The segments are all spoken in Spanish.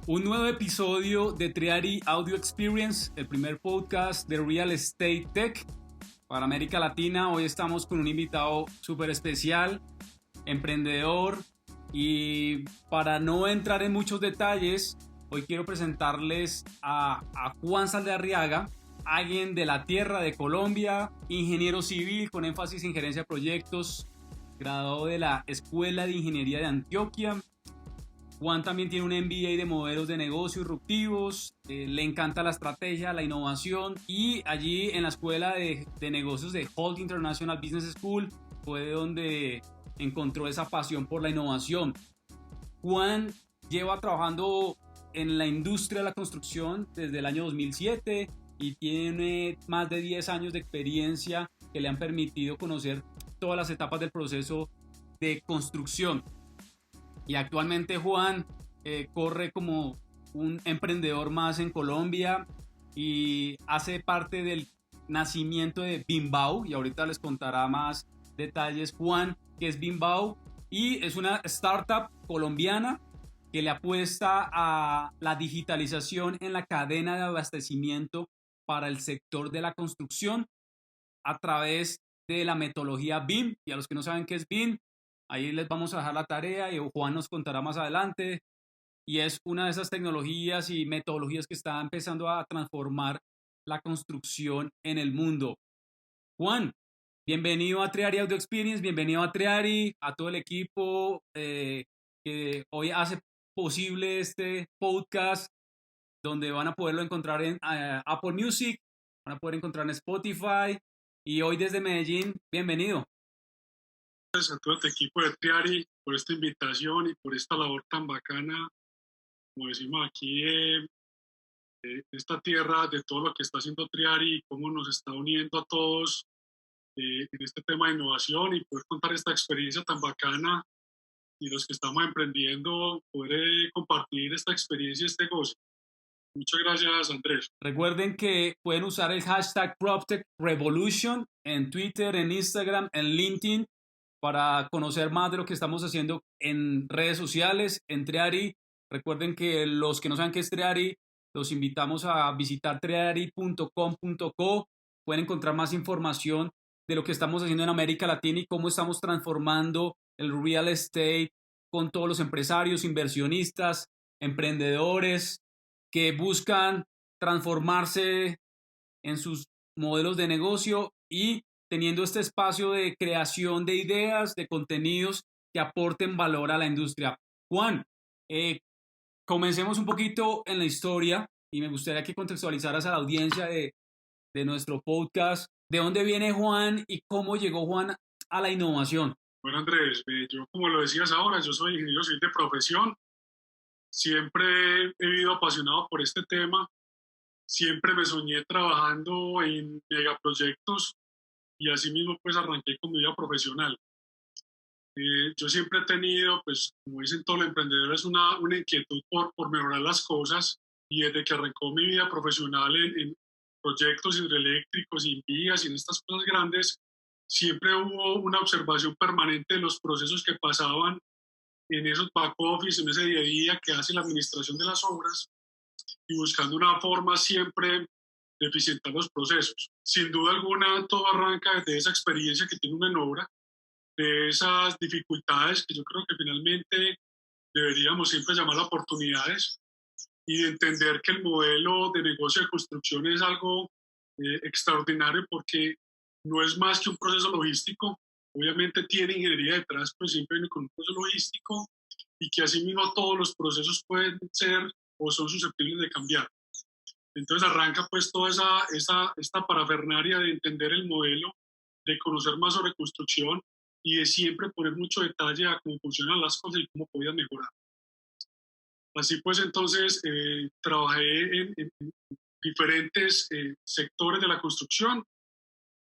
Un nuevo episodio de Triari Audio Experience, el primer podcast de Real Estate Tech para América Latina. Hoy estamos con un invitado súper especial, emprendedor, y para no entrar en muchos detalles, hoy quiero presentarles a Juan Saldarriaga, alguien de la tierra de Colombia, ingeniero civil con énfasis en gerencia de proyectos, graduado de la Escuela de Ingeniería de Antioquia. Juan también tiene un MBA de modelos de negocio disruptivos, le encanta la estrategia, la innovación, y allí en la Escuela de Negocios de Holt International Business School fue donde encontró esa pasión por la innovación. Juan lleva trabajando en la industria de la construcción desde el año 2007 y tiene más de 10 años de experiencia que le han permitido conocer todas las etapas del proceso de construcción. Y actualmente Juan corre como un emprendedor más en Colombia y hace parte del nacimiento de Bimbao, y ahorita les contará más detalles Juan, que es Bimbao, y es una startup colombiana que le apuesta a la digitalización en la cadena de abastecimiento para el sector de la construcción a través de la metodología BIM. Y a los que no saben qué es BIM, ahí les vamos a dejar la tarea y Juan nos contará más adelante. Y es una de esas tecnologías y metodologías que está empezando a transformar la construcción en el mundo. Juan, bienvenido a Triari Audio Experience, bienvenido a Triari, a todo el equipo que hoy hace posible este podcast, donde van a poderlo encontrar en Apple Music, van a poder encontrar en Spotify, y hoy desde Medellín, bienvenido. Gracias a todo este equipo de Triari por esta invitación y por esta labor tan bacana, como decimos aquí, esta tierra de todo lo que está haciendo Triari y cómo nos está uniendo a todos en este tema de innovación, y poder contar esta experiencia tan bacana, y los que estamos emprendiendo poder compartir esta experiencia y este gozo. Muchas gracias, Andrés. Recuerden que pueden usar el hashtag PropTech Revolution en Twitter, en Instagram, en LinkedIn, para conocer más de lo que estamos haciendo en redes sociales, en Triari. Recuerden que los que no saben qué es Triari, los invitamos a visitar triari.com.co. Pueden encontrar más información de lo que estamos haciendo en América Latina y cómo estamos transformando el real estate con todos los empresarios, inversionistas, emprendedores que buscan transformarse en sus modelos de negocio y teniendo este espacio de creación de ideas, de contenidos que aporten valor a la industria. Juan, comencemos un poquito en la historia y me gustaría que contextualizaras a la audiencia de nuestro podcast. ¿De dónde viene Juan y cómo llegó Juan a la innovación? Bueno, Andrés, yo, como lo decías ahora, yo soy ingeniero civil de profesión. Siempre he vivido apasionado por este tema. Siempre me soñé trabajando en megaproyectos, y así mismo pues arranqué con mi vida profesional. Yo siempre he tenido, pues como dicen todos los emprendedores, una inquietud por mejorar las cosas, y desde que arrancó mi vida profesional en proyectos hidroeléctricos y en vías y en estas cosas grandes, siempre hubo una observación permanente de los procesos que pasaban en esos back office, en ese día a día que hace la administración de las obras, y buscando una forma siempre de eficientar los procesos. Sin duda alguna, todo arranca desde esa experiencia que tiene uno en obra, de esas dificultades que yo creo que finalmente deberíamos siempre llamar oportunidades, y de entender que el modelo de negocio de construcción es algo extraordinario, porque no es más que un proceso logístico. Obviamente tiene ingeniería detrás, pero siempre viene con un proceso logístico, y que asimismo todos los procesos pueden ser o son susceptibles de cambiar. Entonces arranca pues toda esta parafernaria de entender el modelo, de conocer más sobre construcción, y de siempre poner mucho detalle a cómo funcionan las cosas y cómo podían mejorar. Así pues, entonces trabajé en diferentes sectores de la construcción,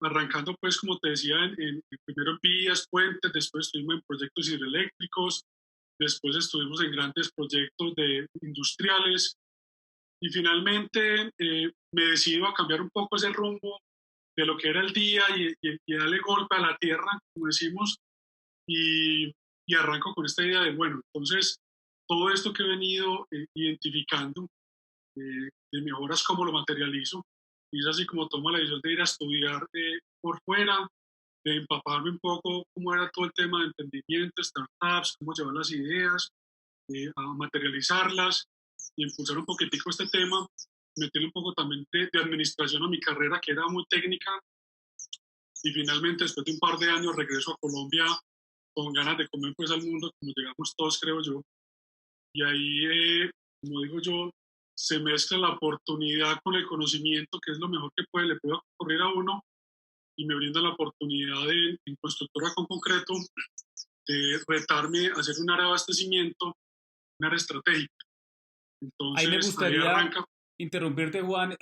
arrancando pues, como te decía, primero en vías, puentes, después estuvimos en proyectos hidroeléctricos, después estuvimos en grandes proyectos industriales, y finalmente me decido a cambiar un poco ese rumbo de lo que era el día, y darle golpe a la tierra, como decimos, y arranco con esta idea de, bueno, entonces todo esto que he venido identificando de mejoras, cómo lo materializo. Y es así como tomo la decisión de ir a estudiar por fuera, de empaparme un poco cómo era todo el tema de emprendimiento, startups, cómo llevar las ideas, a materializarlas y impulsar un poquitico este tema, meterle un poco también de administración a mi carrera, que era muy técnica, y finalmente después de un par de años regreso a Colombia con ganas de comer pues al mundo, como llegamos todos creo yo, y ahí, como digo yo, se mezcla la oportunidad con el conocimiento, que es lo mejor que le puede ocurrir a uno, y me brinda la oportunidad de, en constructora con concreto, de retarme a hacer un área de abastecimiento, un área estratégica. Ahí me Entonces, ahí gustaría arranca. interrumpirte, Juan,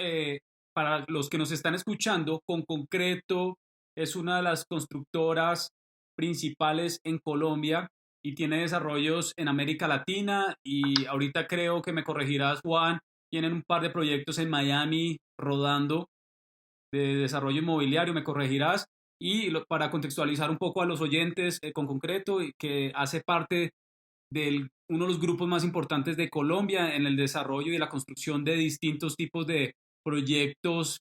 para los que nos están escuchando, Con Concreto es una de las constructoras principales en Colombia y tiene desarrollos en América Latina y ahorita creo que me corregirás, Juan, tienen un par de proyectos en Miami rodando de desarrollo inmobiliario, me corregirás. Y para contextualizar un poco a los oyentes, Con Concreto, que hace parte de uno de los grupos más importantes de Colombia en el desarrollo y la construcción de distintos tipos de proyectos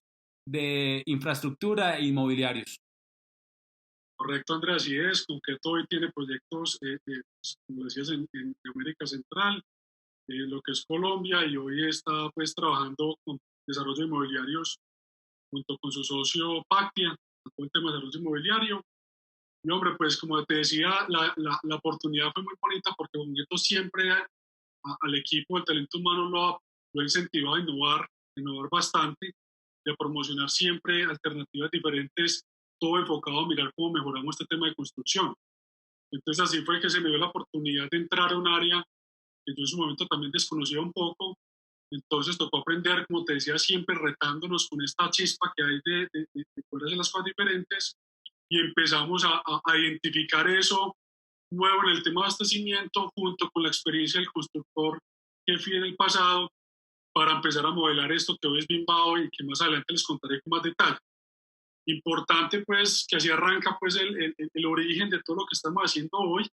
de infraestructura e inmobiliarios. Correcto, Andrea, así es. Concreto hoy tiene proyectos, pues, como decías, en América Central, lo que es Colombia, y hoy está pues trabajando con desarrollo de inmobiliarios junto con su socio Pactia, todo el tema de desarrollo inmobiliario. Y hombre, pues como te decía, la oportunidad fue muy bonita porque Concreto siempre al equipo, el talento humano lo ha incentivado a innovar bastante, y a promocionar siempre alternativas diferentes, todo enfocado a mirar cómo mejoramos este tema de construcción. Entonces así fue que se me dio la oportunidad de entrar a un área que yo en su momento también desconocía un poco. Entonces tocó aprender, como te decía, siempre retándonos con esta chispa que hay de poder hacer las cosas diferentes, y empezamos a identificar eso nuevo en el tema de abastecimiento junto con la experiencia del constructor que fui en el pasado, para empezar a modelar esto que hoy es Bimbao y que más adelante les contaré con más detalle. Importante pues que así arranca pues el origen de todo lo que estamos haciendo hoy,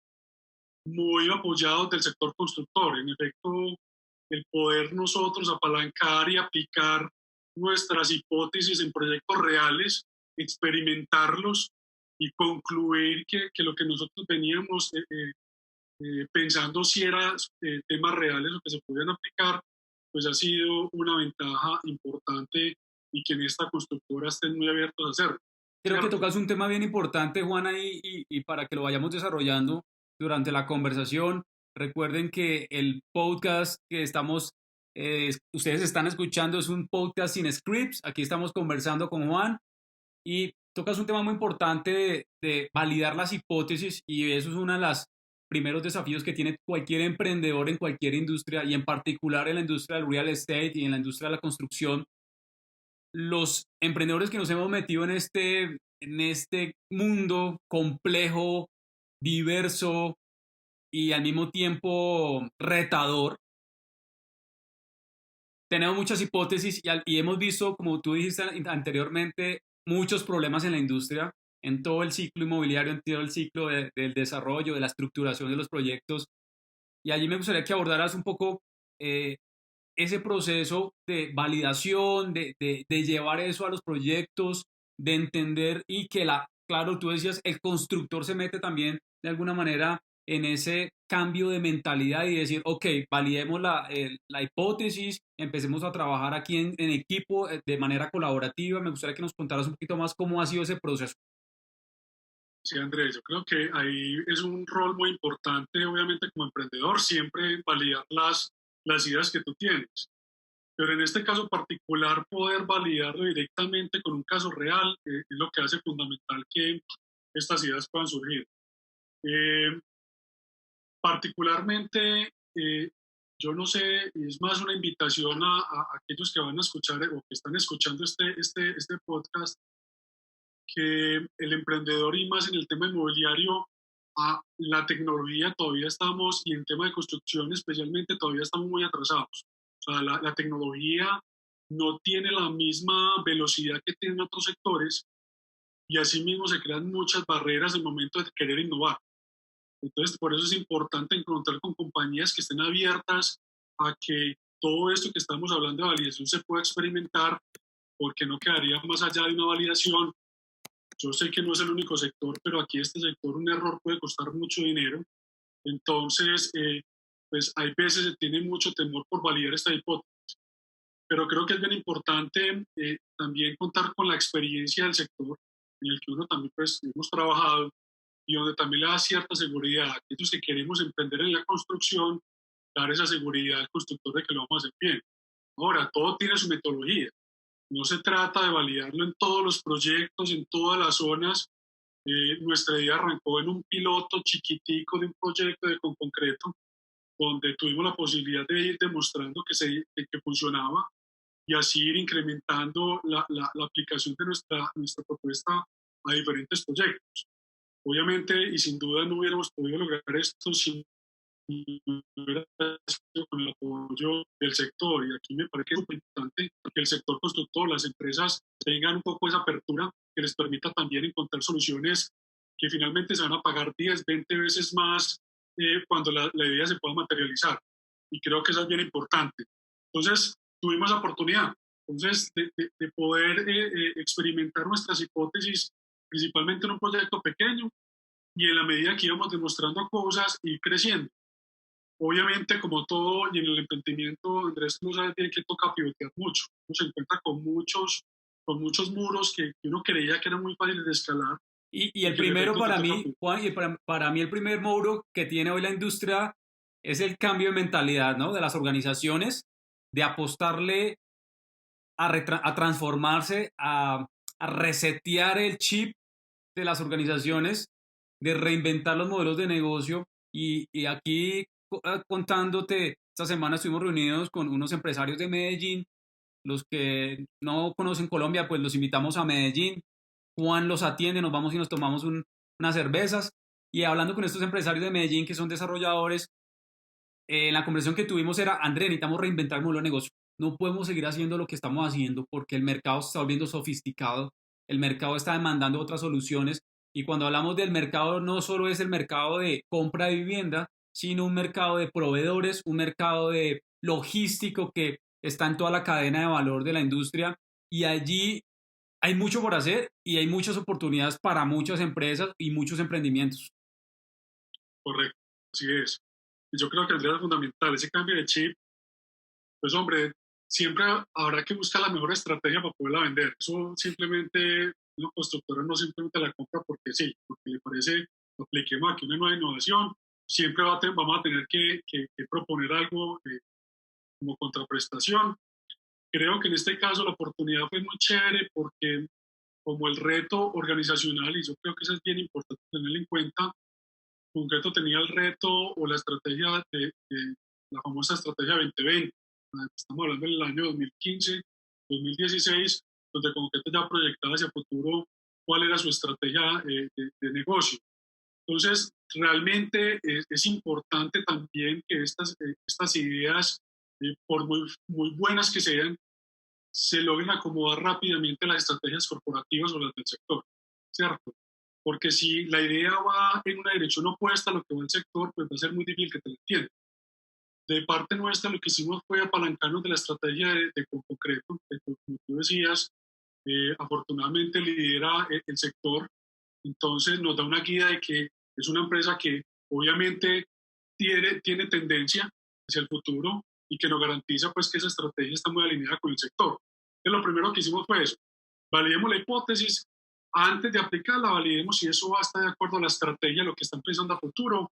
muy apoyados del sector constructor. En efecto, el poder nosotros apalancar y aplicar nuestras hipótesis en proyectos reales, experimentarlos y concluir que lo que nosotros veníamos pensando si eran temas reales o que se podían aplicar, pues ha sido una ventaja importante, y que en esta constructora estén muy abiertos a hacerlo. Creo que ¿Cierto? tocas un tema bien importante, Juan, ahí, y para que lo vayamos desarrollando durante la conversación, recuerden que el podcast que ustedes están escuchando es un podcast sin scripts. Aquí estamos conversando con Juan y tocas un tema muy importante de validar las hipótesis, y eso es uno de los primeros desafíos que tiene cualquier emprendedor en cualquier industria, y en particular en la industria del real estate y en la industria de la construcción. Los emprendedores que nos hemos metido en este mundo complejo, diverso y al mismo tiempo retador, tenemos muchas hipótesis y hemos visto, como tú dijiste anteriormente, muchos problemas en la industria, en todo el ciclo inmobiliario, en todo el ciclo del desarrollo, de la estructuración de los proyectos. Y allí me gustaría que abordaras un poco eh, ese proceso de validación, de llevar eso a los proyectos, de entender y que claro, tú decías, el constructor se mete también de alguna manera en ese cambio de mentalidad y decir, ok, validemos la hipótesis, empecemos a trabajar aquí en equipo, de manera colaborativa. Me gustaría que nos contaras un poquito más cómo ha sido ese proceso. Sí, Andrés, yo creo que ahí es un rol muy importante, obviamente como emprendedor, siempre validar las ideas que tú tienes. Pero en este caso particular, poder validarlo directamente con un caso real, es lo que hace fundamental que estas ideas puedan surgir. Eh, Particularmente, yo no sé, es más una invitación a aquellos que van a escuchar o que están escuchando este podcast, que el emprendedor, y más en el tema inmobiliario, a la tecnología todavía estamos, y en tema de construcción especialmente, todavía estamos muy atrasados. O sea, la tecnología no tiene la misma velocidad que tienen otros sectores, y asimismo se crean muchas barreras en el momento de querer innovar. Entonces, por eso es importante encontrar con compañías que estén abiertas a que todo esto que estamos hablando de validación se pueda experimentar, porque no quedaría más allá de una validación. Yo sé que no es el único sector, pero aquí este sector un error puede costar mucho dinero. Entonces, pues hay veces se tiene mucho temor por validar esta hipótesis. Pero creo que es bien importante también contar con la experiencia del sector en el que uno también pues hemos trabajado y donde también le da cierta seguridad a aquellos que queremos emprender en la construcción, dar esa seguridad al constructor de que lo vamos a hacer bien. Ahora, todo tiene su metodología. No se trata de validarlo en todos los proyectos, en todas las zonas. Nuestra idea arrancó en un piloto chiquitico de un proyecto de con concreto, donde tuvimos la posibilidad de ir demostrando que funcionaba y así ir incrementando la aplicación de nuestra propuesta a diferentes proyectos. Obviamente, y sin duda no hubiéramos podido lograr esto si no hubiera sido con el apoyo del sector. Y aquí me parece que es muy importante que el sector constructor, las empresas, tengan un poco esa apertura que les permita también encontrar soluciones que finalmente se van a pagar 10, 20 veces más cuando la idea se pueda materializar. Y creo que eso es bien importante. Entonces, tuvimos la oportunidad de poder experimentar nuestras hipótesis, principalmente en un proyecto pequeño, y en la medida que íbamos demostrando cosas, ir creciendo. Obviamente, como todo, y en el emprendimiento, Andrés, tú sabes bien que toca pivotear mucho. Uno se encuentra con muchos muros que uno creía que eran muy fáciles de escalar. Y el primero para mí, Juan, y para mí el primer muro que tiene hoy la industria es el cambio de mentalidad, ¿no? De las organizaciones, de apostarle a transformarse, a resetear el chip de las organizaciones, de reinventar los modelos de negocio. Y aquí contándote, esta semana estuvimos reunidos con unos empresarios de Medellín. Los que no conocen Colombia, pues los invitamos a Medellín. Juan los atiende, nos vamos y nos tomamos unas cervezas. Y hablando con estos empresarios de Medellín que son desarrolladores, la conversación que tuvimos era: André, necesitamos reinventar el modelo de negocio. No podemos seguir haciendo lo que estamos haciendo porque el mercado se está volviendo sofisticado, el mercado está demandando otras soluciones. Y cuando hablamos del mercado, no solo es el mercado de compra de vivienda, sino un mercado de proveedores, un mercado de logístico que está en toda la cadena de valor de la industria. Y allí hay mucho por hacer y hay muchas oportunidades para muchas empresas y muchos emprendimientos. Correcto, así es. Y yo creo que es fundamental ese cambio de chip. Pues hombre, siempre habrá que buscar la mejor estrategia para poderla vender. Eso simplemente, los constructores no simplemente la compra porque sí, porque le parece, apliquemos aquí una nueva innovación, siempre vamos a tener que proponer algo como contraprestación. Creo que en este caso la oportunidad fue muy chévere porque como el reto organizacional, y yo creo que eso es bien importante tenerlo en cuenta, concreto tenía el reto o la estrategia de la famosa estrategia 2020. Estamos hablando del año 2015, 2016, donde concreto ya proyectaba hacia futuro cuál era su estrategia de negocio. Entonces, realmente es importante también que estas ideas, por muy buenas que sean, se logren acomodar rápidamente a las estrategias corporativas o las del sector, ¿cierto? Porque si la idea va en una dirección opuesta a lo que va el sector, pues va a ser muy difícil que te lo entiendan. De parte nuestra, lo que hicimos fue apalancarnos de la estrategia de concreto, que como tú decías, afortunadamente lidera el sector, entonces nos da una guía de que es una empresa que obviamente tiene tendencia hacia el futuro y que nos garantiza pues que esa estrategia está muy alineada con el sector. Entonces, lo primero que hicimos fue eso, validemos la hipótesis, antes de aplicarla, validemos si eso va a estar de acuerdo a la estrategia, lo que están pensando a futuro.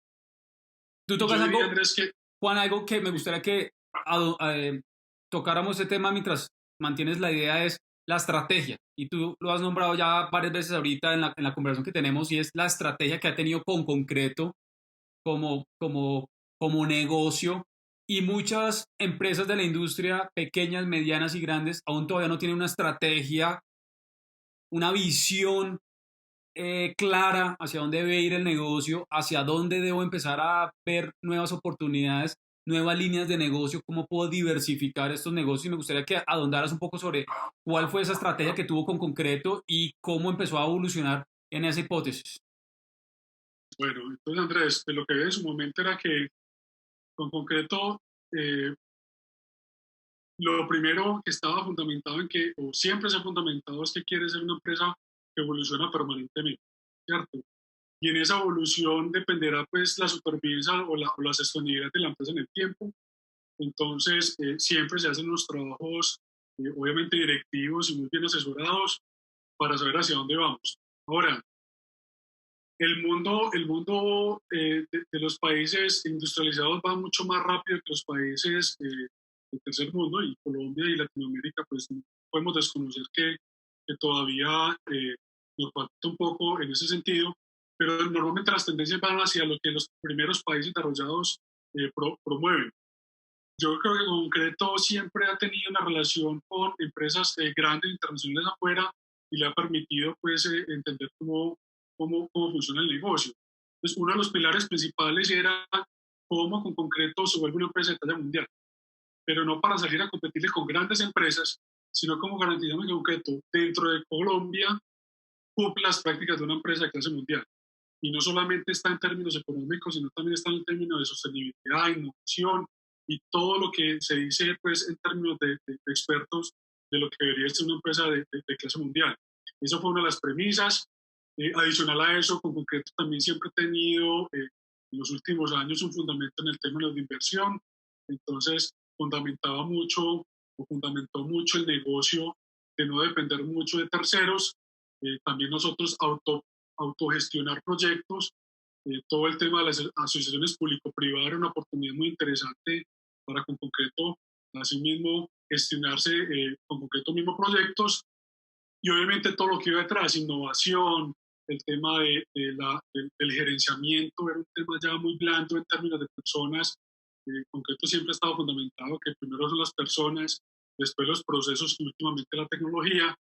Tú tocas Diría, algo, Andrés, que Juan, algo que me gustaría que tocáramos ese tema mientras mantienes la idea, es la estrategia. Y tú lo has nombrado ya varias veces ahorita en la conversación que tenemos, y es la estrategia que ha tenido con concreto como, como, como negocio. Y muchas empresas de la industria, pequeñas, medianas y grandes, aún todavía no tienen una estrategia, una visión clara hacia dónde debe ir el negocio, hacia dónde debo empezar a ver nuevas oportunidades, nuevas líneas de negocio, cómo puedo diversificar estos negocios. Y me gustaría que ahondaras un poco sobre cuál fue esa estrategia que tuvo con concreto y cómo empezó a evolucionar en esa hipótesis. Bueno, entonces Andrés, lo que vi en su momento era que con concreto eh, lo primero que estaba fundamentado en que, o siempre se ha fundamentado, es que quiere ser una empresa que evoluciona permanentemente, ¿cierto? Y en esa evolución dependerá pues la supervivencia o la sostenibilidad de la empresa en el tiempo. Entonces, siempre se hacen unos trabajos, obviamente directivos y muy bien asesorados para saber hacia dónde vamos. Ahora, el mundo de los países industrializados va mucho más rápido que los países del tercer mundo, y Colombia y Latinoamérica, pues no podemos desconocer que todavía nos falta un poco en ese sentido, pero normalmente las tendencias van hacia lo que los primeros países desarrollados promueven. Yo creo que en concreto siempre ha tenido una relación con empresas grandes internacionales afuera y le ha permitido pues entender cómo funciona el negocio. Entonces, uno de los pilares principales era cómo con concreto se vuelve una empresa de talla mundial, pero no para salir a competirle con grandes empresas, sino como garantizando en concreto dentro de Colombia cumple las prácticas de una empresa de clase mundial. Y no solamente está en términos económicos, sino también está en términos de sostenibilidad, innovación y todo lo que se dice pues, en términos de expertos de lo que debería ser una empresa de clase mundial. Eso fue una de las premisas. Adicional a eso, con concreto, también siempre he tenido en los últimos años un fundamento en el tema de inversión. Entonces, fundamentó mucho el negocio de no depender mucho de terceros. También nosotros autogestionar proyectos. Todo el tema de las asociaciones público-privadas era una oportunidad muy interesante para con concreto, asimismo, gestionarse con concreto mismos proyectos, y obviamente todo lo que iba detrás, innovación, el tema del gerenciamiento, era un tema ya muy blando en términos de personas. Concreto siempre ha estado fundamentado que primero son las personas, después los procesos y últimamente la tecnología.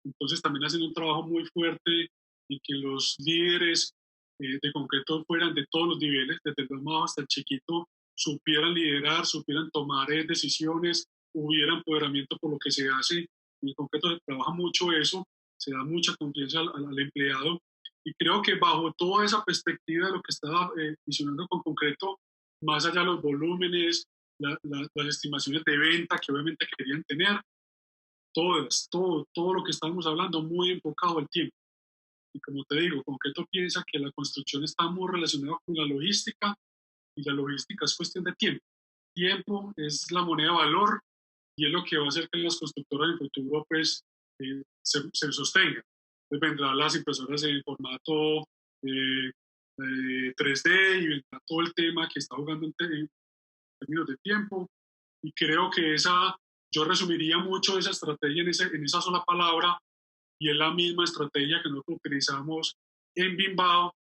Entonces también hacen un trabajo muy fuerte en que los líderes de concreto fueran de todos los niveles, desde el más bajo hasta el chiquito, supieran liderar, supieran tomar decisiones, hubiera empoderamiento por lo que se hace. Y en concreto se trabaja mucho eso, se da mucha confianza al empleado. Y creo que bajo toda esa perspectiva de lo que estaba visionando con concreto, más allá de los volúmenes, las estimaciones de venta que obviamente querían tener, todo lo que estamos hablando muy enfocado al tiempo. Y como te digo, concreto piensa que la construcción está muy relacionada con la logística, y la logística es cuestión de tiempo. Tiempo es la moneda de valor y es lo que va a hacer que las constructoras en el futuro pues, se sostengan. Entonces vendrán las impresoras en formato 3D y vendrá todo el tema que está jugando en términos de tiempo. Y creo que yo resumiría mucho esa estrategia en esa sola palabra, y es la misma estrategia que nosotros utilizamos en Bimbao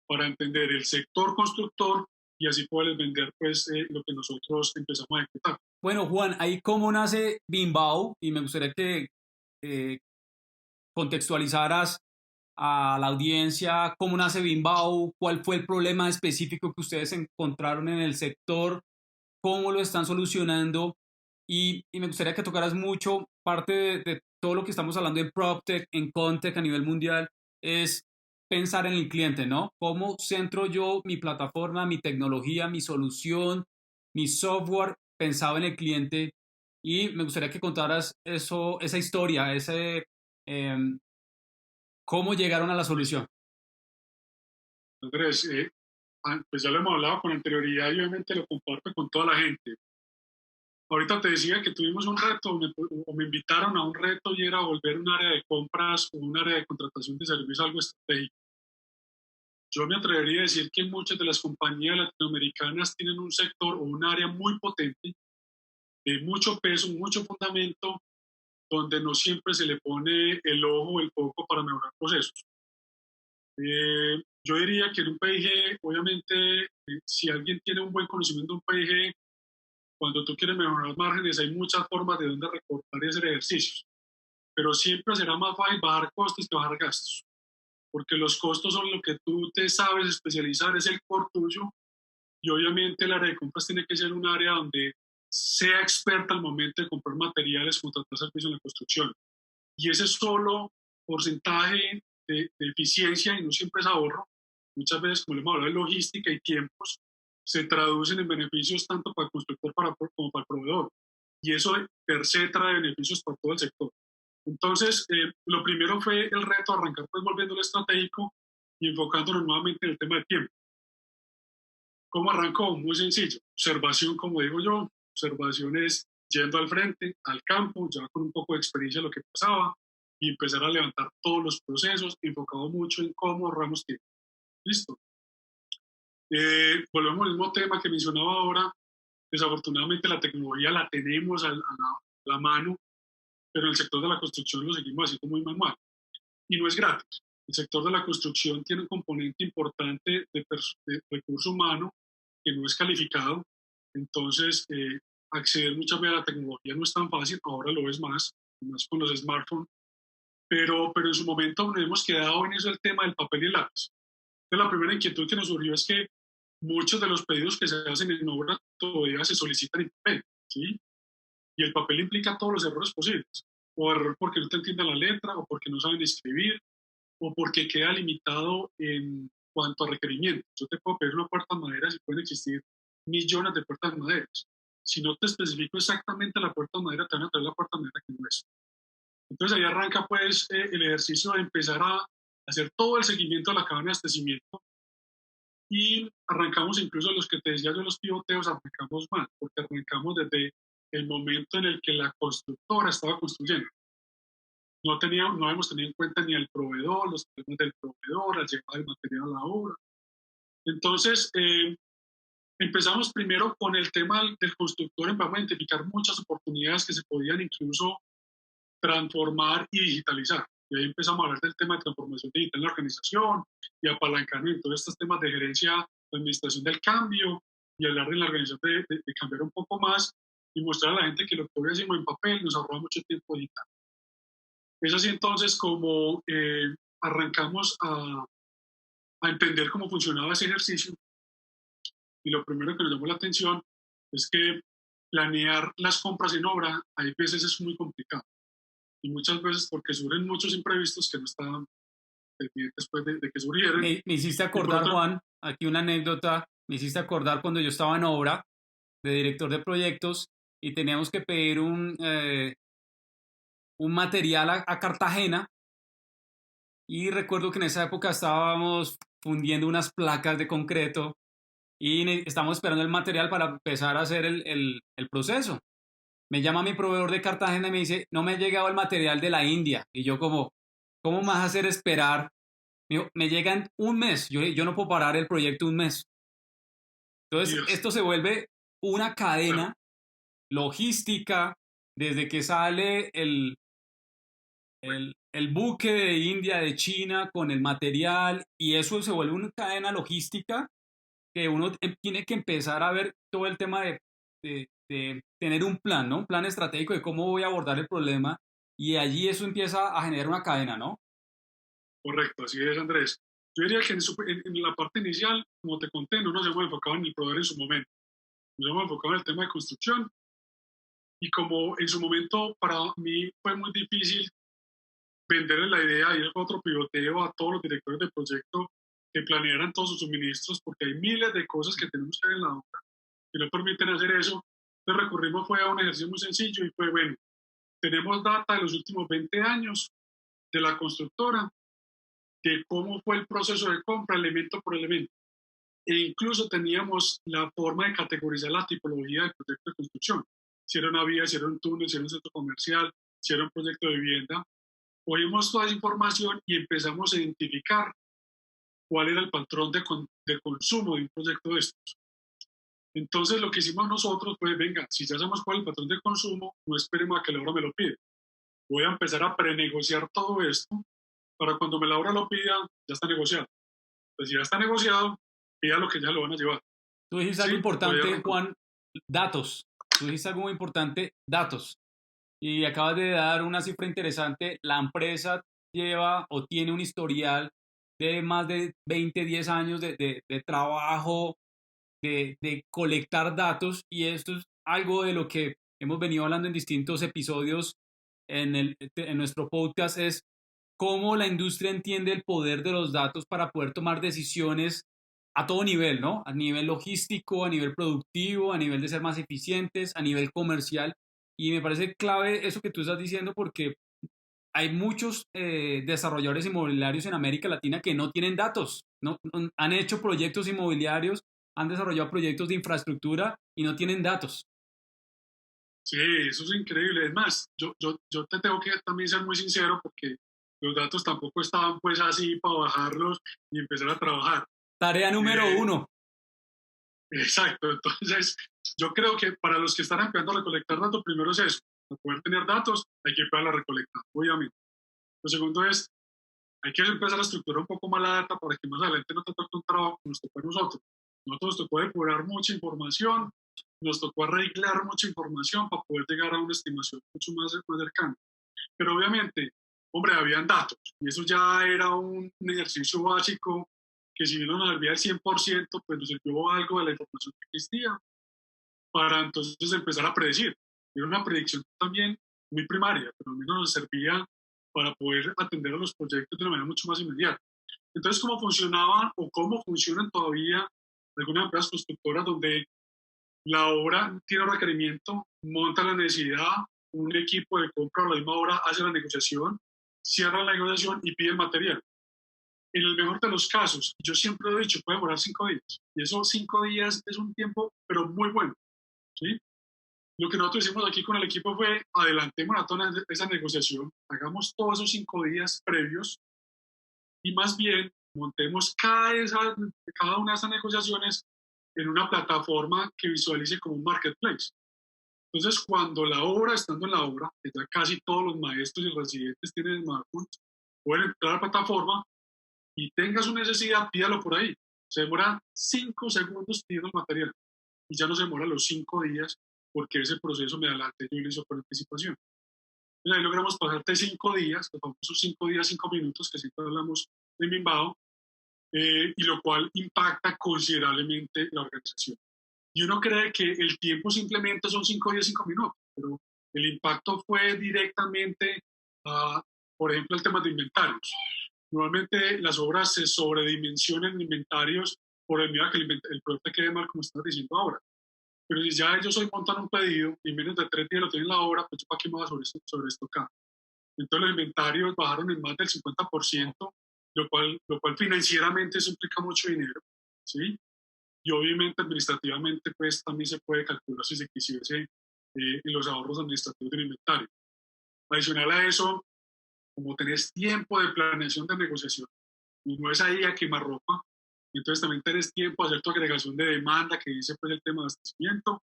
para entender el sector constructor y así poder vender pues, lo que nosotros empezamos a ejecutar. Bueno, Juan, ahí cómo nace Bimbao, y me gustaría que eh, contextualizaras a la audiencia cómo nace Bimbao, cuál fue el problema específico que ustedes encontraron en el sector, cómo lo están solucionando, y me gustaría que tocaras mucho parte de todo lo que estamos hablando en PropTech, en Contech a nivel mundial, es pensar en el cliente, ¿no? ¿Cómo centro yo mi plataforma, mi tecnología, mi solución, mi software pensado en el cliente? Y me gustaría que contaras eso, esa historia, eh, cómo llegaron a la solución. Andrés, pues ya lo hemos hablado con anterioridad y obviamente lo comparto con toda la gente. Ahorita te decía que tuvimos un reto, o me invitaron a un reto, y era volver un área de compras o un área de contratación de servicios algo estratégico. Yo me atrevería a decir que muchas de las compañías latinoamericanas tienen un sector o un área muy potente, de mucho peso, mucho fundamento, donde no siempre se le pone el ojo o el foco para mejorar procesos. Yo diría que en un PIG, obviamente, si alguien tiene un buen conocimiento de un PIG, cuando tú quieres mejorar márgenes, hay muchas formas de dónde recortar y hacer ejercicios, pero siempre será más fácil bajar costos que bajar gastos, porque los costos son lo que tú te sabes especializar, es el core tuyo, y obviamente el área de compras tiene que ser un área donde sea experta al momento de comprar materiales, contratar servicios en la construcción. Y ese solo porcentaje de eficiencia, y no siempre es ahorro, muchas veces, como le hemos hablado de logística y tiempos, se traducen en beneficios tanto para el constructor como para el proveedor. Y eso per se trae beneficios para todo el sector. Entonces, lo primero fue el reto de arrancar pues volviendo al estratégico y enfocándonos nuevamente en el tema de tiempo. ¿Cómo arrancó? Muy sencillo. Observación, como digo yo. Observación es yendo al frente, al campo, ya con un poco de experiencia de lo que pasaba, y empezar a levantar todos los procesos, enfocado mucho en cómo ahorramos tiempo. Listo. Volvemos al mismo tema que mencionaba ahora. Desafortunadamente la tecnología la tenemos a la mano, pero en el sector de la construcción lo seguimos haciendo muy manual. Y no es gratis. El sector de la construcción tiene un componente importante de recurso humano que no es calificado. Entonces, acceder muchas veces a la tecnología no es tan fácil, ahora lo es más con los smartphones, pero en su momento nos hemos quedado en eso el tema del papel y el lápiz. Entonces, la primera inquietud que nos surgió es que muchos de los pedidos que se hacen en obra todavía se solicitan en papel, ¿sí? Y el papel implica todos los errores posibles, o error porque no te entienden la letra, o porque no saben escribir, o porque queda limitado en cuanto a requerimientos. Yo te puedo pedir una puerta de madera y pueden existir millones de puertas de madera. Si no te especifico exactamente la puerta de madera, te van a traer la puerta de madera que no es. Entonces ahí arranca pues el ejercicio de empezar a hacer todo el seguimiento de la cadena de abastecimiento, y arrancamos incluso los que te decía yo, los pivoteos, arrancamos mal, porque arrancamos desde el momento en el que la constructora estaba construyendo. No hemos tenido en cuenta ni al proveedor, los problemas del proveedor, al llevar el material a la obra. Entonces, empezamos primero con el tema del constructor, empezamos a identificar muchas oportunidades que se podían incluso transformar y digitalizar. Y ahí empezamos a hablar del tema de transformación digital en la organización y apalancamiento de estos temas de gerencia, de administración del cambio, y hablar de la organización de cambiar un poco más y mostrar a la gente que lo que hoy hacemos en papel nos ahorra mucho tiempo digital. Es así entonces como arrancamos a entender cómo funcionaba ese ejercicio, y lo primero que nos llamó la atención es que planear las compras en obra a veces es muy complicado, y muchas veces porque surgen muchos imprevistos que no estaban pendientes pues, de que surgieran. Me hiciste acordar, Juan, aquí una anécdota, me hiciste acordar cuando yo estaba en obra de director de proyectos y teníamos que pedir un material a Cartagena, y recuerdo que en esa época estábamos fundiendo unas placas de concreto y estamos esperando el material para empezar a hacer el proceso. Me llama mi proveedor de Cartagena y me dice, no me ha llegado el material de la India. Y yo como, ¿cómo me vas a hacer esperar? Me llega en un mes, yo no puedo parar el proyecto un mes. Entonces, Dios. esto se vuelve una cadena logística, desde que sale el buque de India, de China, con el material, y eso se vuelve una cadena logística que uno tiene que empezar a ver todo el tema de tener un plan, ¿no? Un plan estratégico de cómo voy a abordar el problema, y allí eso empieza a generar una cadena, ¿no? Correcto, así es, Andrés. Yo diría que en la parte inicial, como te conté, no nos hemos enfocado en el proveedor en su momento. Nos hemos enfocado en el tema de construcción, y como en su momento para mí fue muy difícil venderle la idea y el otro pivoteo a todos los directores de proyecto que planearan todos sus suministros, porque hay miles de cosas que tenemos que ver en la obra que no permiten hacer eso. Entonces recurrimos fue a un ejercicio muy sencillo y fue, bueno, tenemos data de los últimos 20 años de la constructora, de cómo fue el proceso de compra, elemento por elemento. E incluso teníamos la forma de categorizar la tipología del proyecto de construcción. Si era una vía, si era un túnel, si era un centro comercial, si era un proyecto de vivienda. Oímos toda esa información y empezamos a identificar cuál era el patrón de consumo de un proyecto de estos. Entonces lo que hicimos nosotros fue, venga, si ya sabemos cuál es el patrón de consumo, no esperemos a que la obra me lo pida. Voy a empezar a prenegociar todo esto para cuando me la obra lo pida, ya está negociado. Pues si ya está negociado, pida lo que ya lo van a llevar. Tú dijiste algo importante, Juan, datos. Tú dijiste algo muy importante, datos. Y acabas de dar una cifra interesante. La empresa lleva o tiene un historial de más de 20, 10 años de trabajo, de colectar datos, y esto es algo de lo que hemos venido hablando en distintos episodios en nuestro podcast, es cómo la industria entiende el poder de los datos para poder tomar decisiones a todo nivel, ¿no? A nivel logístico, a nivel productivo, a nivel de ser más eficientes, a nivel comercial. Y me parece clave eso que tú estás diciendo porque hay muchos desarrolladores inmobiliarios en América Latina que no tienen datos, ¿no? Han hecho proyectos inmobiliarios, han desarrollado proyectos de infraestructura y no tienen datos. Sí, eso es increíble. Es más, yo te tengo que también ser muy sincero porque los datos tampoco estaban pues así para bajarlos y empezar a trabajar. Tarea número Eh, uno. exacto, entonces yo creo que para los que están empezando a recolectar datos, primero es eso, para poder tener datos hay que empezar a la recolectar, obviamente. Lo segundo es, hay que empezar a estructurar un poco más la data para que más adelante no te toque un trabajo que nos tocó a nosotros. Nosotros nos tocó depurar mucha información, nos tocó arreglar mucha información para poder llegar a una estimación mucho más cercana. Pero obviamente, hombre, habían datos y eso ya era un ejercicio básico que si bien no nos servía al 100%, pues nos sirvió algo de la información que existía para entonces empezar a predecir. Era una predicción también muy primaria, pero al menos nos servía para poder atender a los proyectos de una manera mucho más inmediata. Entonces, ¿cómo funcionaban o cómo funcionan todavía algunas empresas constructoras donde la obra tiene un requerimiento, monta la necesidad, un equipo de compra a la misma hora hace la negociación, cierra la negociación y pide material? En el mejor de los casos, yo siempre he dicho, puede demorar 5 días. Y esos 5 días es un tiempo, pero muy bueno. ¿Sí? Lo que nosotros hicimos aquí con el equipo fue adelantemos a toda esa negociación, hagamos todos esos 5 días previos y más bien montemos cada una de esas negociaciones en una plataforma que visualice como un marketplace. Entonces, cuando la obra, estando en la obra, que ya casi todos los maestros y residentes tienen smartphones, pueden entrar a la plataforma y tenga su necesidad, pídalo por ahí. Se demora 5 segundos pidiendo el material y ya no se demora los 5 días porque ese proceso me adelante yo lo hice por anticipación. Entonces ahí logramos pasarte 5 días, los famosos 5 días, 5 minutos que siempre hablamos de Mimbao, y lo cual impacta considerablemente la organización. Y uno cree que el tiempo simplemente son 5 días, 5 minutos, pero el impacto fue directamente, por ejemplo, el tema de inventarios. Normalmente las obras se sobredimensionan en inventarios por el miedo a que el producto quede mal, como estás diciendo ahora. Pero si ya ellos hoy montan un pedido y en menos de 3 días lo tienen en la obra, pues ¿para qué me va a sobre esto acá? Entonces los inventarios bajaron en más del 50%, lo cual financieramente eso implica mucho dinero, ¿sí? Y obviamente administrativamente pues también se puede calcular si se quisiese en los ahorros administrativos del inventario. Adicional a eso, como tenés tiempo de planeación de negociación y no es ahí a quemarropa, entonces también tenés tiempo de hacer tu agregación de demanda que dice pues el tema de abastecimiento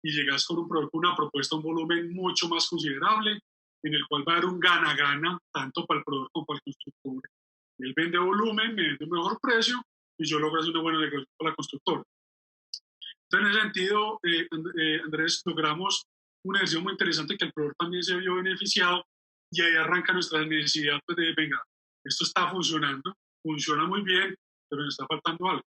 y llegas con una propuesta, un volumen mucho más considerable en el cual va a haber un gana-gana tanto para el proveedor como para el constructor. Él vende volumen, me vende un mejor precio y yo logro hacer una buena negociación para la constructora. Entonces, en ese sentido, Andrés, logramos una ejercicio muy interesante que el proveedor también se vio beneficiado y ahí arranca nuestra necesidad pues, de, venga, esto está funcionando, funciona muy bien, pero nos está faltando algo.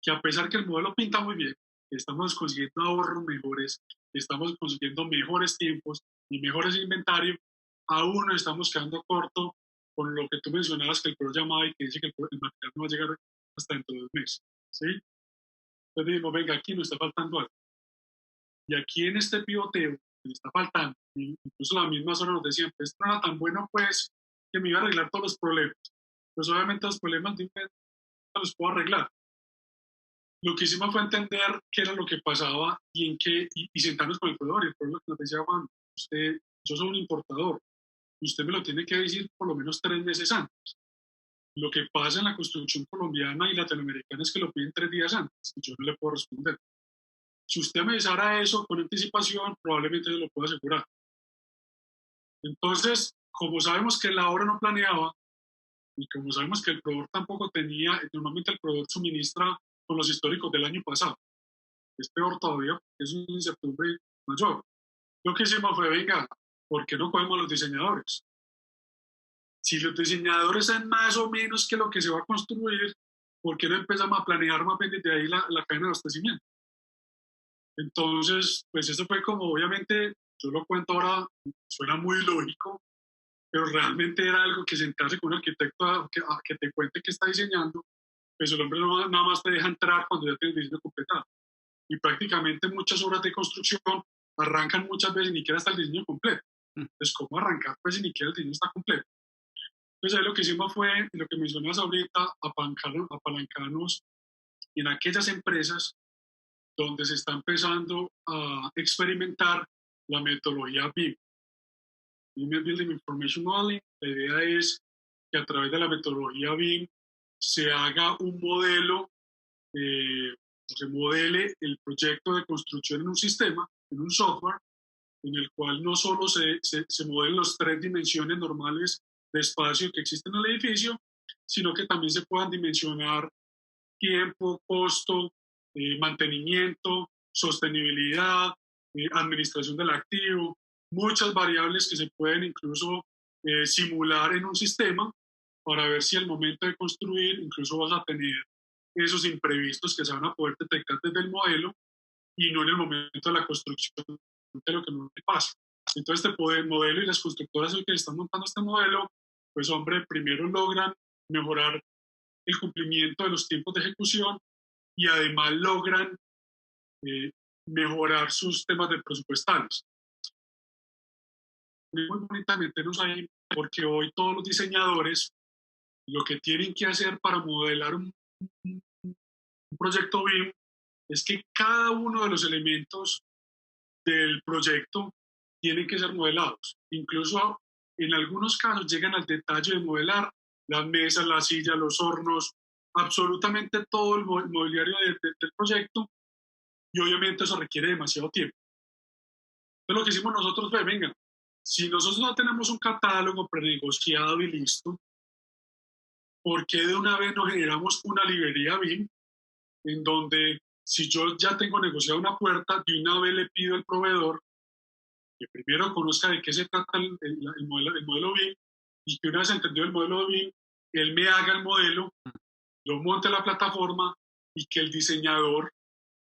Que a pesar que el modelo pinta muy bien, estamos consiguiendo ahorros mejores, estamos consiguiendo mejores tiempos y mejores inventarios, aún nos estamos quedando corto con lo que tú mencionabas que el proveedor llamaba y que dice que el material no va a llegar hasta dentro de 2 meses. ¿Sí? Entonces dijimos, venga, aquí nos está faltando algo. Y aquí en este pivoteo, nos está faltando, incluso la misma zona nos decían, pues esto no era tan bueno, pues, que me iba a arreglar todos los problemas. Pues obviamente los problemas de un mes no los puedo arreglar. Lo que hicimos fue entender qué era lo que pasaba y en qué, y sentarnos con el proveedor. Y el proveedor nos decía, Juan, yo soy un importador, usted me lo tiene que decir por lo menos 3 meses antes. Lo que pasa en la construcción colombiana y latinoamericana es que lo piden 3 días antes y yo no le puedo responder. Si usted me avisara eso con anticipación, probablemente yo lo puedo asegurar. Entonces, como sabemos que la obra no planeaba y como sabemos que el proveedor tampoco tenía, normalmente el proveedor suministra con los históricos del año pasado. Es peor todavía, es una incertidumbre mayor. Lo que hicimos fue, venga, ¿por qué no cogemos a los diseñadores? Si los diseñadores saben más o menos qué es lo que se va a construir, ¿por qué no empezamos a planear más bien desde ahí la cadena de abastecimiento? Entonces, pues eso fue como, obviamente, yo lo cuento ahora, suena muy lógico, pero realmente era algo que sentarse con un arquitecto a que te cuente qué está diseñando, pues el hombre no, nada más te deja entrar cuando ya tienes el diseño completado. Y prácticamente muchas obras de construcción arrancan muchas veces y ni siquiera está el diseño completo. Entonces, ¿cómo arrancar? Pues si ni siquiera el diseño está completo. Entonces, ahí lo que hicimos fue, lo que mencionas ahorita, apalancarnos en aquellas empresas donde se está empezando a experimentar la metodología BIM. Building Information Modeling. La idea es que a través de la metodología BIM se haga un modelo, se modele el proyecto de construcción en un sistema, en un software, en el cual no solo se modelen las 3 dimensiones normales de espacio que existen en el edificio, sino que también se puedan dimensionar tiempo, costo, mantenimiento, sostenibilidad, administración del activo, muchas variables que se pueden incluso simular en un sistema para ver si al momento de construir incluso vas a tener esos imprevistos que se van a poder detectar desde el modelo y no en el momento de la construcción de lo que no te pasa. Entonces, este modelo y las constructoras que están montando este modelo, pues hombre, primero logran mejorar el cumplimiento de los tiempos de ejecución y además logran mejorar sus temas de presupuestales. Muy bonita meternos ahí porque hoy todos los diseñadores lo que tienen que hacer para modelar un proyecto BIM es que cada uno de los elementos del proyecto tienen que ser modelados. Incluso en algunos casos llegan al detalle de modelar las mesas, las sillas, los hornos, absolutamente todo el mobiliario del proyecto, y obviamente eso requiere demasiado tiempo. Entonces lo que hicimos nosotros fue, venga, si nosotros no tenemos un catálogo prenegociado y listo, ¿por qué de una vez no generamos una librería BIM en donde si yo ya tengo negociado una puerta, de una vez le pido al proveedor que primero conozca de qué se trata el modelo BIM y que una vez entendido el modelo BIM, él me haga el modelo, lo monte a la plataforma y que el diseñador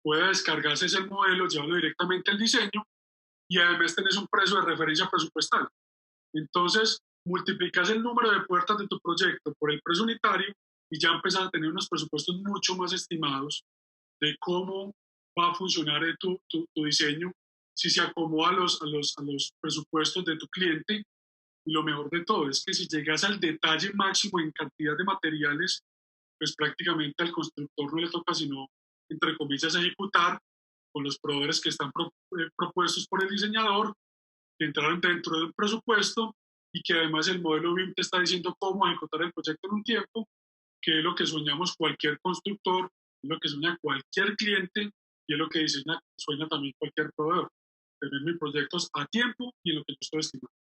pueda descargarse ese modelo, llevarlo directamente al diseño y además tenés un precio de referencia presupuestal. Entonces, multiplicas el número de puertas de tu proyecto por el precio unitario y ya empezás a tener unos presupuestos mucho más estimados de cómo va a funcionar tu diseño, si se acomoda a los presupuestos de tu cliente. Y lo mejor de todo es que si llegas al detalle máximo en cantidad de materiales, pues prácticamente al constructor no le toca sino, entre comillas, ejecutar con los proveedores que están propuestos por el diseñador, que entraron dentro del presupuesto y que además el modelo BIM te está diciendo cómo ejecutar el proyecto en un tiempo, que es lo que soñamos cualquier constructor, es lo que sueña cualquier cliente y es lo que sueña también cualquier proveedor. Tener mis proyectos a tiempo y en lo que yo estoy estimando.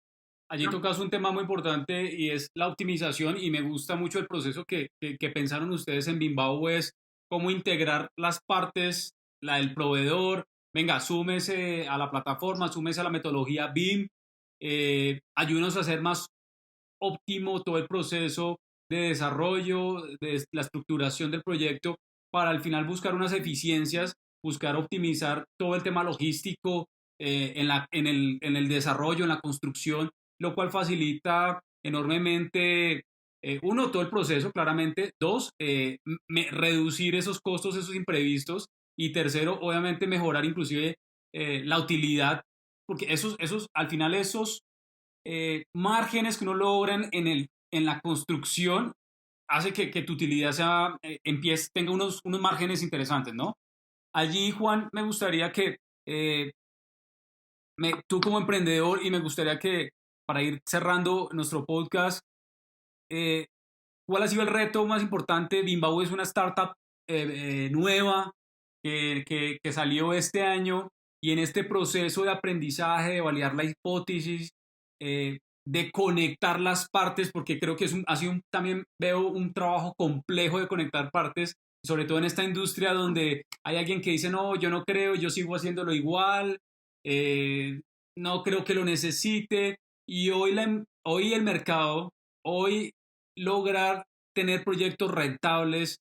Allí tocas un tema muy importante y es la optimización y me gusta mucho el proceso que pensaron ustedes en Bimbao, es cómo integrar las partes, la del proveedor, venga, súmese a la plataforma, súmese a la metodología BIM, ayúdenos a hacer más óptimo todo el proceso de desarrollo, de la estructuración del proyecto, para al final buscar unas eficiencias, buscar optimizar todo el tema logístico en el desarrollo, en la construcción, lo cual facilita enormemente, uno, todo el proceso, claramente, dos, reducir esos costos, esos imprevistos, y tercero, obviamente, mejorar inclusive la utilidad, porque al final esos márgenes que uno logra en la construcción hace que tu utilidad tenga unos márgenes interesantes, ¿no? Allí, Juan, me gustaría que tú como emprendedor, y me gustaría que para ir cerrando nuestro podcast, eh, ¿cuál ha sido el reto más importante? Bimbao es una startup nueva que salió este año y en este proceso de aprendizaje, de validar la hipótesis, de conectar las partes, porque creo que también veo un trabajo complejo de conectar partes, sobre todo en esta industria donde hay alguien que dice, no, yo no creo, yo sigo haciéndolo igual, eh, no creo que lo necesite, y hoy el mercado, hoy lograr tener proyectos rentables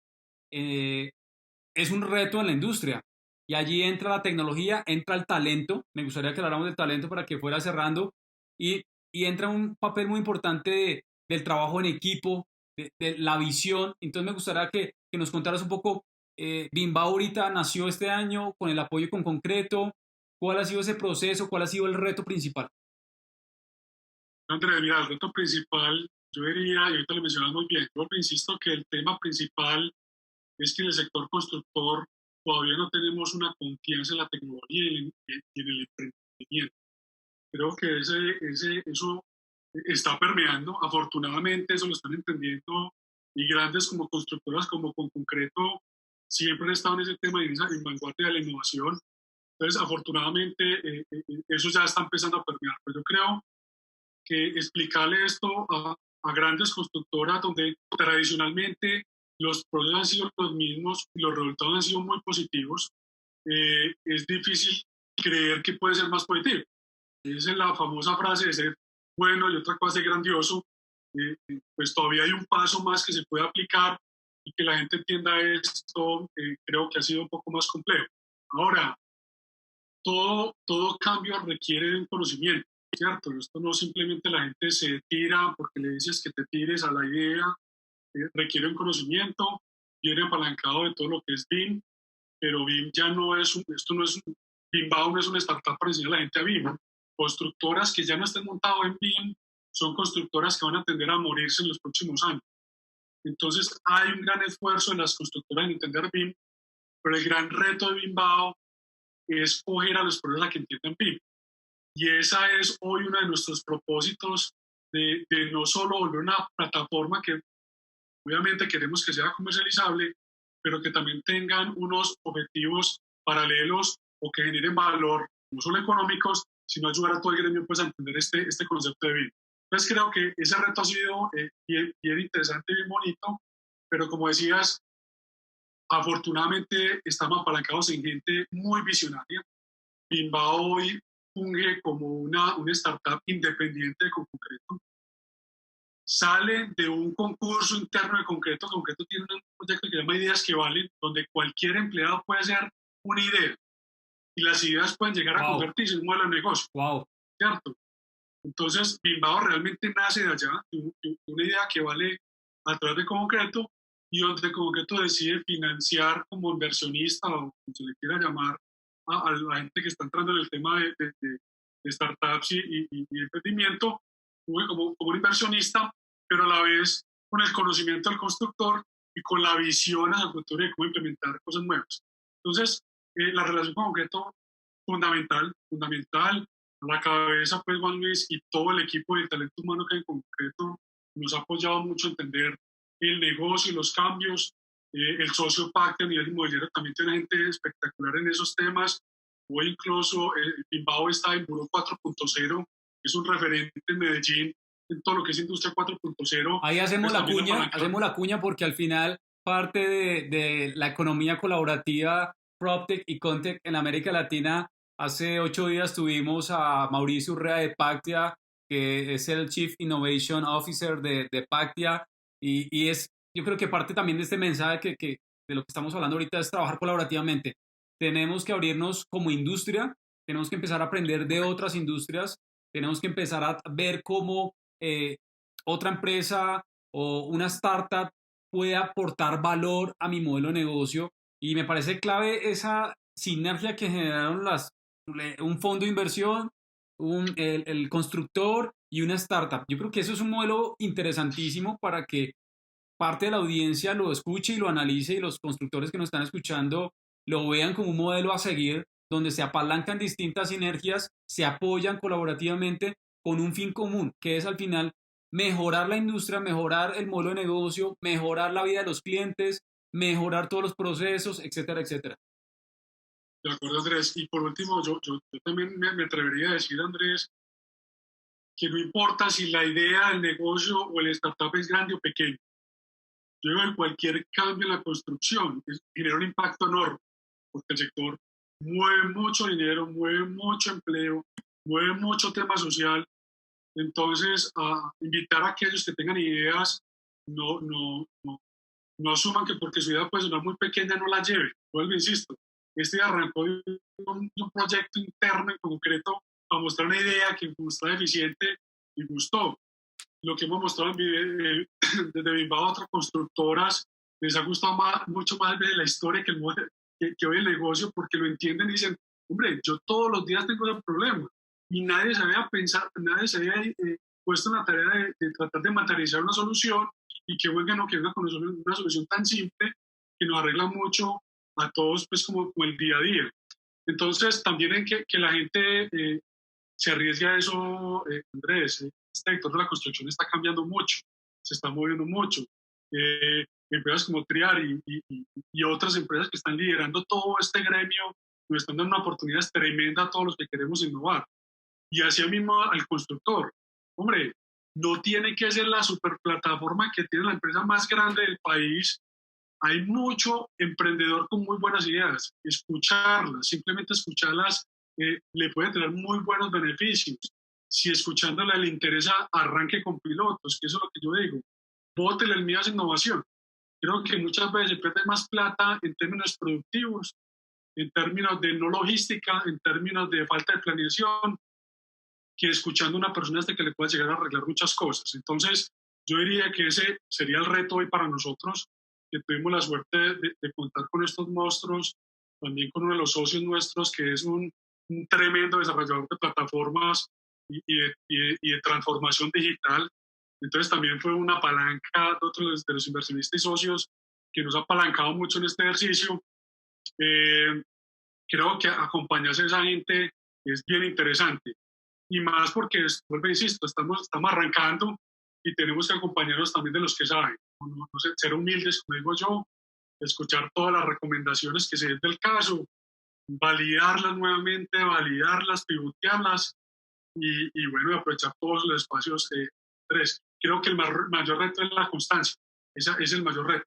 es un reto en la industria. Y allí entra la tecnología, entra el talento. Me gustaría que habláramos del talento para que fuera cerrando. Y y entra un papel muy importante del trabajo en equipo, de la visión. Entonces me gustaría que nos contaras un poco, Bimbao ahorita nació este año con el apoyo con Concreto, ¿cuál ha sido ese proceso? ¿Cuál ha sido el reto principal? Andrés, mira, el reto principal, yo diría, y ahorita lo mencionas muy bien, yo insisto que el tema principal es que en el sector constructor todavía no tenemos una confianza en la tecnología y en el emprendimiento. Creo que eso está permeando. Afortunadamente, eso lo están entendiendo y grandes como constructoras como con Concreto siempre han estado en ese tema y en vanguardia de la innovación. Entonces, afortunadamente, eso ya está empezando a permear. Pero yo creo que explicarle esto a grandes constructoras donde tradicionalmente los procesos han sido los mismos y los resultados han sido muy positivos, es difícil creer que puede ser más positivo. Esa es la famosa frase de ser bueno y otra cosa de grandioso. Pues todavía hay un paso más que se puede aplicar y que la gente entienda esto, creo que ha sido un poco más complejo. Ahora, todo cambio requiere de un conocimiento, ¿cierto? Esto no simplemente la gente se tira porque le dices que te tires a la idea, requiere un conocimiento, viene apalancado de todo lo que es BIM, pero BIM ya no es, esto no es, BIMBAO no es una startup para enseñar a la gente a BIM. Constructoras que ya no estén montadas en BIM son constructoras que van a tender a morirse en los próximos años. Entonces hay un gran esfuerzo en las constructoras en entender BIM, pero el gran reto de BIMBAO es coger a los problemas a que entiendan BIM. Y esa es hoy uno de nuestros propósitos de no solo volver una plataforma que obviamente queremos que sea comercializable, pero que también tengan unos objetivos paralelos o que generen valor, no solo económicos, sino ayudar a todo el gremio pues, a entender este concepto de BIM. Entonces creo que ese reto ha sido bien interesante, bien bonito, pero como decías, afortunadamente estamos apalancados en gente muy visionaria. Bimbao hoy funge como una startup independiente de Concreto. Sale de un concurso interno de Concreto. Concreto tiene un proyecto que se llama Ideas que Valen, donde cualquier empleado puede hacer una idea y las ideas pueden llegar a convertirse en un modelo de negocio. Wow. ¿Cierto? Entonces, Bimbao realmente nace de allá, de una idea que vale a través de Concreto y donde Concreto decide financiar como inversionista o como se le quiera llamar a la gente que está entrando en el tema de startups y emprendimiento como un inversionista, pero a la vez con el conocimiento del constructor y con la visión a futuro de cómo implementar cosas nuevas. Entonces, la relación con Concreto, fundamental. A la cabeza, pues, Juan Luis y todo el equipo de talento humano que en Concreto nos ha apoyado mucho a entender el negocio y los cambios. El socio Pacte a nivel inmobiliario también tiene gente espectacular en esos temas. Hoy incluso Bimbao está en Buró 4.0, es un referente en Medellín en todo lo que es industria 4.0. Ahí hacemos la cuña porque al final parte de la economía colaborativa PropTech y Contech en América Latina. Hace 8 días tuvimos a Mauricio Urrea de Pactia, que es el Chief Innovation Officer de Pactia, y es, yo creo que parte también de este mensaje de lo que estamos hablando ahorita es trabajar colaborativamente. Tenemos que abrirnos como industria, tenemos que empezar a aprender de otras industrias, tenemos que empezar a ver cómo otra empresa o una startup puede aportar valor a mi modelo de negocio, y me parece clave esa sinergia que generaron un fondo de inversión, el constructor y una startup. Yo creo que eso es un modelo interesantísimo para que parte de la audiencia lo escuche y lo analice, y los constructores que nos están escuchando lo vean como un modelo a seguir, donde se apalancan distintas sinergias, se apoyan colaborativamente con un fin común, que es al final mejorar la industria, mejorar el modelo de negocio, mejorar la vida de los clientes, mejorar todos los procesos, etcétera, etcétera. De acuerdo, Andrés. Y por último, yo también me atrevería a decir, Andrés, que no importa si la idea del negocio o el startup es grande o pequeño. Yo digo que cualquier cambio en la construcción genera un impacto enorme, porque el sector mueve mucho dinero, mueve mucho empleo, mueve mucho tema social. Entonces, a invitar a aquellos que tengan ideas, no asuman que porque su idea puede sonar muy pequeña no la lleve. Vuelvo, insisto, este arrancó de un proyecto interno en concreto a mostrar una idea que está eficiente y gustó. Lo que hemos mostrado desde Bimbao a otras constructoras, les ha gustado mucho más de la historia que hoy el negocio, porque lo entienden y dicen, hombre, yo todos los días tengo el problema y nadie se había pensado, nadie se había puesto en la tarea de tratar de materializar una solución, y que venga con una solución tan simple que nos arregla mucho a todos, pues como el día a día. Entonces también en que la gente se arriesgue a eso, Andrés. Este sector de la construcción está cambiando mucho, se está moviendo mucho. Empresas como Triar y otras empresas que están liderando todo este gremio nos están dando una oportunidad tremenda a todos los que queremos innovar. Y así mismo al constructor. Hombre, no tiene que ser la superplataforma que tiene la empresa más grande del país. Hay mucho emprendedor con muy buenas ideas. Escucharlas, simplemente escucharlas, le puede tener muy buenos beneficios. Si escuchándola le interesa, arranque con pilotos, que eso es lo que yo digo. Bótele el miedo a innovación. Creo que muchas veces se pierde más plata en términos productivos, en términos de no logística, en términos de falta de planeación, que escuchando a una persona hasta que le pueda llegar a arreglar muchas cosas. Entonces, yo diría que ese sería el reto hoy para nosotros, que tuvimos la suerte de contar con estos monstruos, también con uno de los socios nuestros, que es un tremendo desarrollador de plataformas y de transformación digital. Entonces también fue una palanca de otros de los inversionistas y socios que nos ha apalancado mucho en este ejercicio. Creo que acompañarse a esa gente es bien interesante. Y más porque, vuelvo e insisto, estamos arrancando y tenemos que acompañarnos también de los que saben. No sé, ser humildes, como digo yo, escuchar todas las recomendaciones que se den del caso, validarlas nuevamente, validarlas, pivotearlas y bueno, aprovechar todos los espacios. Creo que el mayor reto es la constancia. Ese es el mayor reto.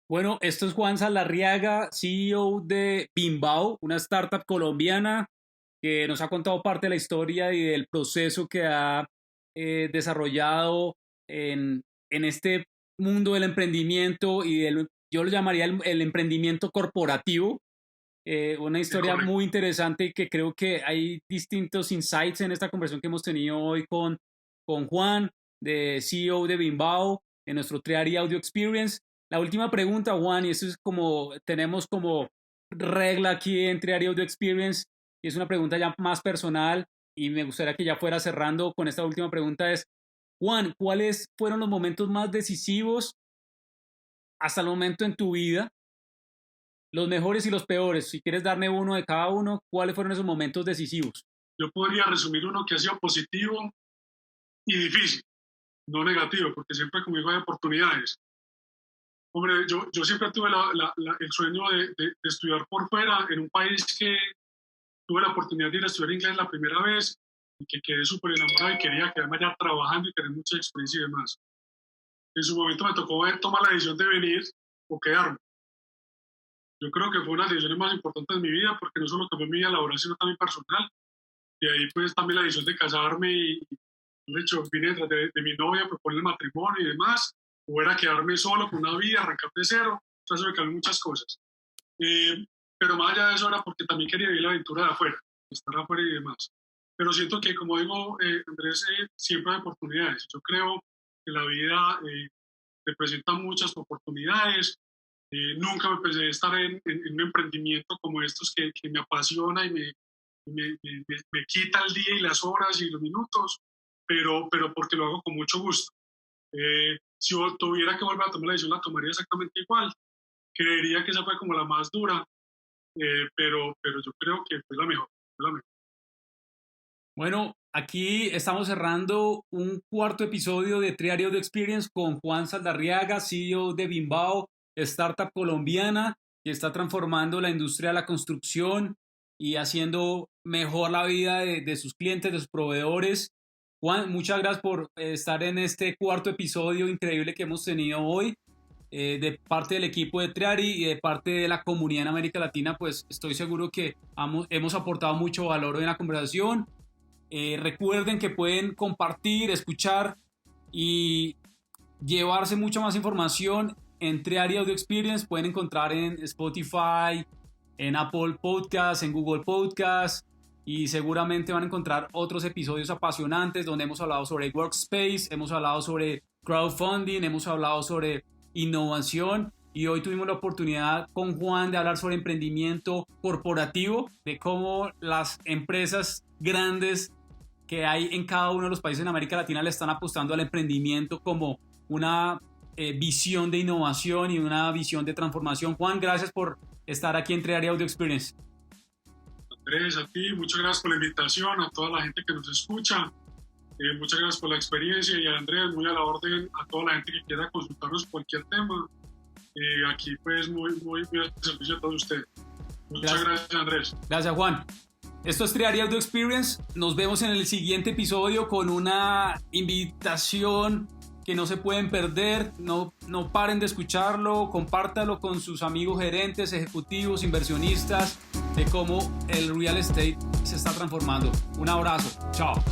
Bueno, esto es Juan Saldarriaga, CEO de Bimbao, una startup colombiana que nos ha contado parte de la historia y del proceso que ha desarrollado en este mundo del emprendimiento y yo lo llamaría el emprendimiento corporativo. Una historia muy interesante que creo que hay distintos insights en esta conversación que hemos tenido hoy con Juan, de CEO de Bimbao, en nuestro Triari Audio Experience. La última pregunta, Juan, y eso es tenemos como regla aquí en Triari Audio Experience, y es una pregunta ya más personal, y me gustaría que ya fuera cerrando con esta última pregunta, es, Juan, ¿cuáles fueron los momentos más decisivos hasta el momento en tu vida? Los mejores y los peores. Si quieres darme uno de cada uno, ¿cuáles fueron esos momentos decisivos? Yo podría resumir uno que ha sido positivo y difícil, no negativo, porque siempre conmigo hay oportunidades. Hombre, yo siempre tuve el sueño de estudiar por fuera en un país que tuve la oportunidad de ir a estudiar inglés la primera vez y que quedé súper enamorado y quería quedarme allá trabajando y tener mucha experiencia y demás. En su momento me tocó tomar la decisión de venir o quedarme. Yo creo que fue una de las decisiones más importantes de mi vida, porque no solo cambió mi vida laboral, sino también personal. Y ahí pues también la decisión de casarme y de hecho vine detrás de mi novia, proponer el matrimonio y demás, o era quedarme solo con una vida, arrancar de cero. Entonces me cambió muchas cosas. Pero más allá de eso era porque también quería vivir la aventura de afuera, estar afuera y demás. Pero siento que, como digo, Andrés, siempre hay oportunidades. Yo creo que la vida te presenta muchas oportunidades. Nunca me pensé estar en un emprendimiento como estos que me apasiona y me quita el día y las horas y los minutos, pero porque lo hago con mucho gusto. Si tuviera que volver a tomar la decisión, la tomaría exactamente igual. Creería que esa fue como la más dura, pero yo creo que fue la mejor. Bueno, aquí estamos cerrando un cuarto episodio de Triari Audio Experience con Juan Saldarriaga, CEO de Bimbao, startup colombiana que está transformando la industria de la construcción y haciendo mejor la vida de sus clientes, de sus proveedores. Juan, muchas gracias por estar en este cuarto episodio increíble que hemos tenido hoy. De parte del equipo de Triari y de parte de la comunidad en América Latina, pues estoy seguro que hemos aportado mucho valor en la conversación. Recuerden que pueden compartir, escuchar y llevarse mucha más información en Triari Audio Experience. Pueden encontrar en Spotify, en Apple Podcasts, en Google Podcasts, y seguramente van a encontrar otros episodios apasionantes donde hemos hablado sobre workspace, hemos hablado sobre crowdfunding, hemos hablado sobre innovación y hoy tuvimos la oportunidad con Juan de hablar sobre emprendimiento corporativo, de cómo las empresas grandes que hay en cada uno de los países en América Latina le están apostando al emprendimiento como una visión de innovación y una visión de transformación. Juan, gracias por estar aquí en Triaria Audio Experience. Andrés, a ti, muchas gracias por la invitación, a toda la gente que nos escucha. Muchas gracias por la experiencia y a Andrés, muy a la orden, a toda la gente que quiera consultarnos cualquier tema. Aquí pues muy al servicio de todos ustedes. Muchas gracias Andrés. Gracias Juan. Esto es Triaria Audio Experience. Nos vemos en el siguiente episodio con una invitación que no se pueden perder. No paren de escucharlo, compártalo con sus amigos gerentes, ejecutivos, inversionistas, de cómo el real estate se está transformando. Un abrazo. Chao.